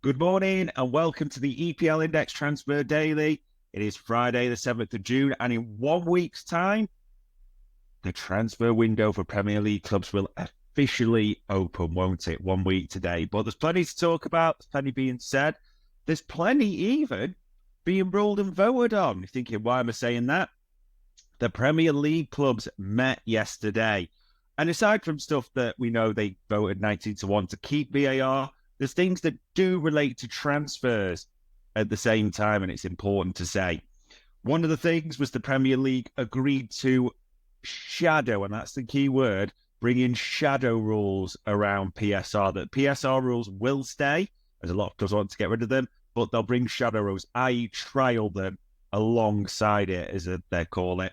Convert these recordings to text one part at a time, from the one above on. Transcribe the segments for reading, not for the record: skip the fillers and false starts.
Good morning and welcome to the EPL Index Transfer Daily. It is Friday, the 7th of June, and in 1 week's time, the transfer window for Premier League clubs will officially open, won't it? 1 week today. But there's plenty to talk about, there's plenty being said. There's plenty even being rolled and voted on. You're thinking, why am I saying that? The Premier League clubs met yesterday. And aside from stuff that we know they voted 19-1 to keep VAR, there's things that do relate to transfers at the same time, and it's important to say. One of the things was the Premier League agreed to shadow, and that's the key word, bring in shadow rules around PSR. That PSR rules will stay, as a lot of clubs want to get rid of them, but they'll bring shadow rules, i.e. trial them alongside it, as they call it.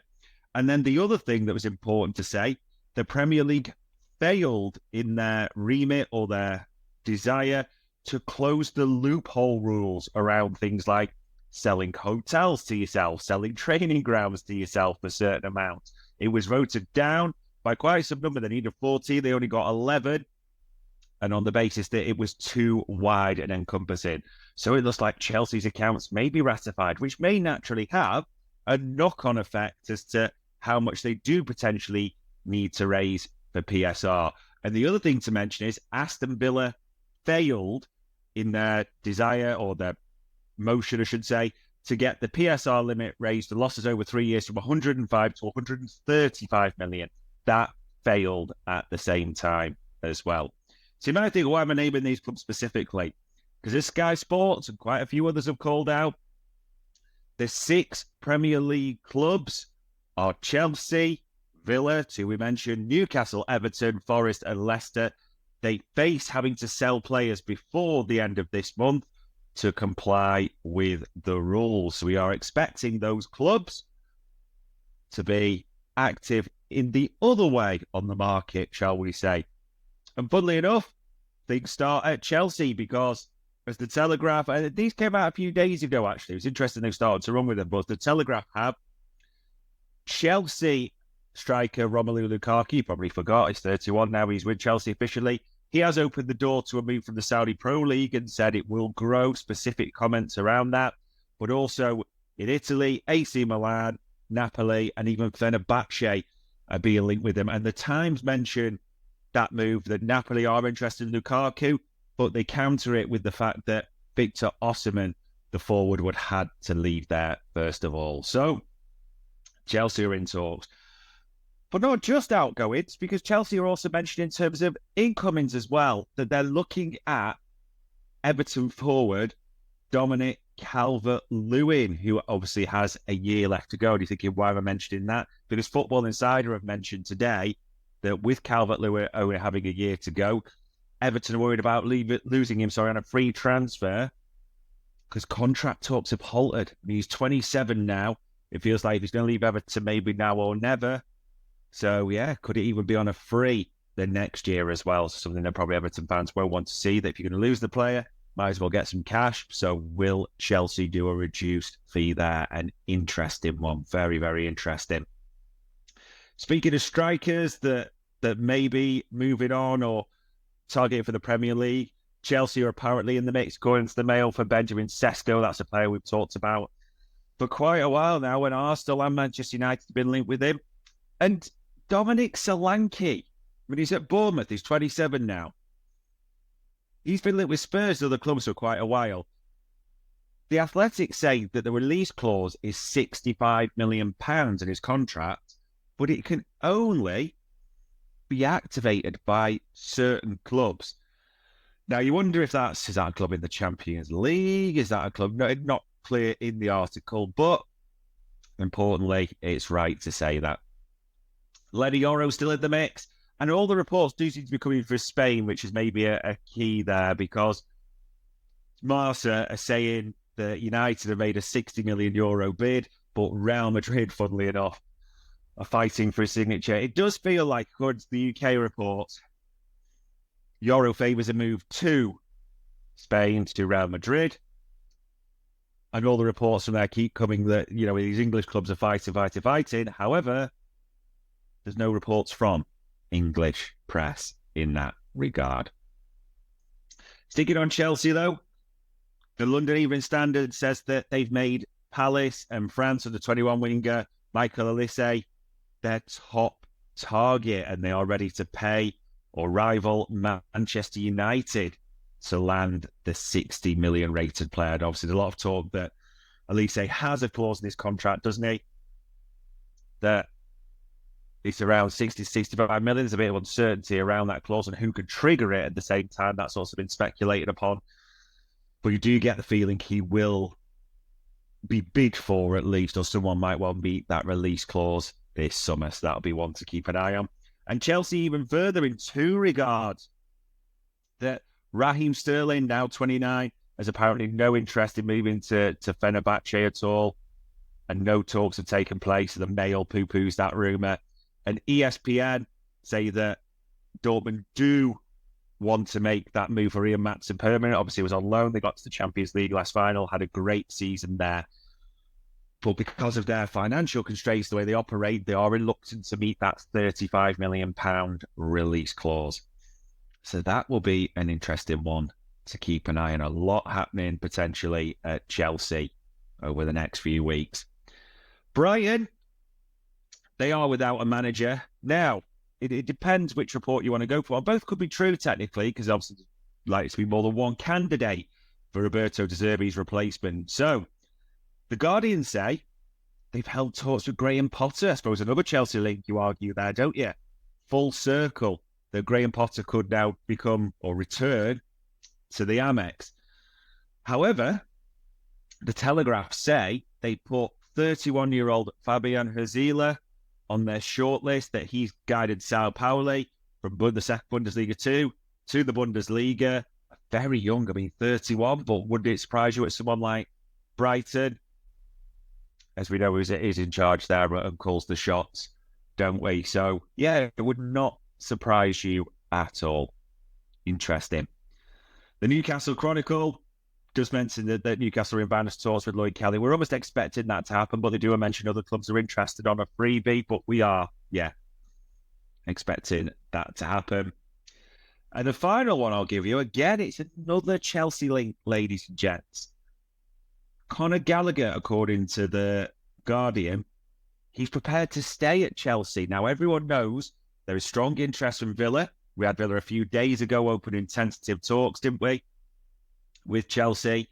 And then the other thing that was important to say, the Premier League failed in their remit or their desire to close the loophole rules around things like selling hotels to yourself, selling training grounds to yourself for certain amounts. It was voted down by quite some number. They needed 14. They only got 11. And on the basis that it was too wide and encompassing. So it looks like Chelsea's accounts may be ratified, which may naturally have a knock-on effect as to how much they do potentially need to raise for PSR. And the other thing to mention is Aston Villa failed in their desire, or their motion, I should say, to get the PSR limit raised, the losses over 3 years from 105 to 135 million. That failed at the same time as well. So you might think, why am I naming these clubs specifically? Because this Sky Sports and quite a few others have called out, the 6 Premier League clubs are Chelsea, Villa, who we mentioned, Newcastle, Everton, Forest and Leicester. They face having to sell players before the end of this month to comply with the rules. So we are expecting those clubs to be active in the other way on the market, shall we say. And funnily enough, things start at Chelsea because, as the Telegraph, these came out a few days ago actually, it was interesting they started to run with them, but the Telegraph have Chelsea striker Romelu Lukaku, you probably forgot, he's 31 now, he's with Chelsea officially. He has opened the door to a move from the Saudi Pro League and said it will grow, specific comments around that. But also in Italy, AC Milan, Napoli, and even Fenerbahce are being linked with him. And the Times mentioned that move, that Napoli are interested in Lukaku, but they counter it with the fact that Victor Osimhen, the forward, would had to leave there first of all. So Chelsea are in talks. But not just outgoings, because Chelsea are also mentioned in terms of incomings as well, that they're looking at Everton forward Dominic Calvert-Lewin, who obviously has a year left to go. And you're thinking, why am I mentioning that? Because Football Insider have mentioned today that with Calvert-Lewin only having a year to go, Everton are worried about losing him on a free transfer because contract talks have halted. He's 27 now. It feels like if he's going to leave Everton, maybe now or never. So, yeah, could it even be on a free the next year as well? Something that probably Everton fans won't want to see, that if you're going to lose the player, might as well get some cash. So will Chelsea do a reduced fee there? An interesting one. Very, very interesting. Speaking of strikers that may be moving on or targeted for the Premier League, Chelsea are apparently in the mix, according to the Mail, for Benjamin Sesko. That's a player we've talked about for quite a while now, when Arsenal and Manchester United have been linked with him. And Dominic Solanke, when he's at Bournemouth, he's 27 now. He's been linked with Spurs and other clubs for quite a while. The Athletic say that the release clause is £65 million in his contract, but it can only be activated by certain clubs. Now, you wonder if is that a club in the Champions League? Is that a club? No, it's not clear in the article, but importantly, it's right to say that. Lenny Yoro's still in the mix, and all the reports do seem to be coming from Spain, which is maybe a key there, because Marca are saying that United have made a €60 million bid, but Real Madrid, funnily enough, are fighting for a signature. It does feel like, according to the UK reports, Yoro favours a move to Spain, to Real Madrid. And all the reports from there keep coming that, these English clubs are fighting. However, there's no reports from English press in that regard. Sticking on Chelsea, though, The London Evening Standard says that they've made Palace and France under 21 winger Michael Olise their top target, and they are ready to pay or rival Manchester United to land the 60 million rated player. And obviously, there's a lot of talk that Olise has a clause in his contract, doesn't he? That it's around 60 to 65 million. There's a bit of uncertainty around that clause and who could trigger it at the same time. That's also been speculated upon. But you do get the feeling he will be bid for at least, or someone might well meet that release clause this summer. So that'll be one to keep an eye on. And Chelsea even further in two regards. That Raheem Sterling, now 29, has apparently no interest in moving to Fenerbahce at all. And no talks have taken place. The Mail poo-poos that rumour. And ESPN say that Dortmund do want to make that move for Ian Maatsen permanent. Obviously, it was on loan. They got to the Champions League last final, had a great season there. But because of their financial constraints, the way they operate, they are reluctant to meet that £35 million release clause. So that will be an interesting one to keep an eye on. A lot happening potentially at Chelsea over the next few weeks. Brighton, they are without a manager. Now, it depends which report you want to go for. Both could be true, technically, because obviously there's likely to be more than one candidate for Roberto De Zerbi's replacement. So, the Guardian say they've held talks with Graham Potter. I suppose another Chelsea link, you argue there, don't you? Full circle, that Graham Potter could now become or return to the Amex. However, the Telegraph say they put 31-year-old Fabian Herzler on their shortlist, that he's guided Sao Paulo from the Bundesliga 2 to the Bundesliga. Very young, 31, but wouldn't it surprise you at someone like Brighton? As we know, is in charge there and calls the shots, don't we? So, yeah, it would not surprise you at all. Interesting. The Newcastle Chronicle just mentioned that Newcastle are in advanced talks with Lloyd Kelly. We're almost expecting that to happen, but they do mention other clubs are interested on a freebie, but we are, expecting that to happen. And the final one I'll give you, again, it's another Chelsea link, ladies and gents. Conor Gallagher, according to the Guardian, he's prepared to stay at Chelsea. Now, everyone knows there is strong interest from Villa. We had Villa a few days ago opening tentative talks, didn't we, with Chelsea?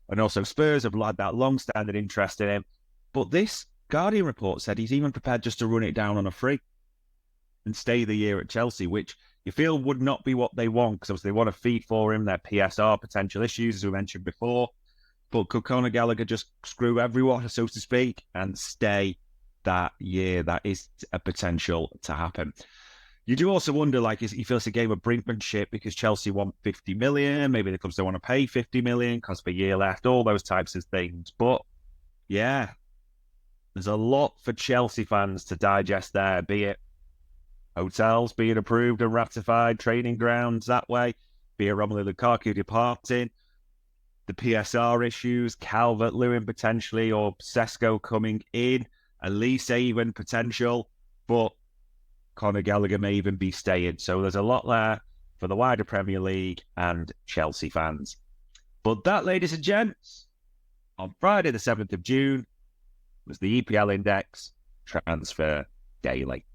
And also Spurs have had that long-standing interest in him. But this Guardian report said he's even prepared just to run it down on a free and stay the year at Chelsea, which you feel would not be what they want, because obviously they want to feed for him their PSR potential issues, as we mentioned before. But could Conor Gallagher just screw everyone, so to speak, and stay that year? That is a potential to happen. You do also wonder, he feels a game of brinkmanship because Chelsea want 50 million. Maybe the clubs don't want to pay 50 million because of a year left, all those types of things. But yeah, there's a lot for Chelsea fans to digest there, be it hotels being approved and ratified, training grounds that way, be it Romelu Lukaku departing, the PSR issues, Calvert-Lewin potentially, or Sesko coming in, Elise even potential, but Conor Gallagher may even be staying. So there's a lot there for the wider Premier League and Chelsea fans. But that, ladies and gents, on Friday the 7th of June, was the EPL Index Transfer Daily.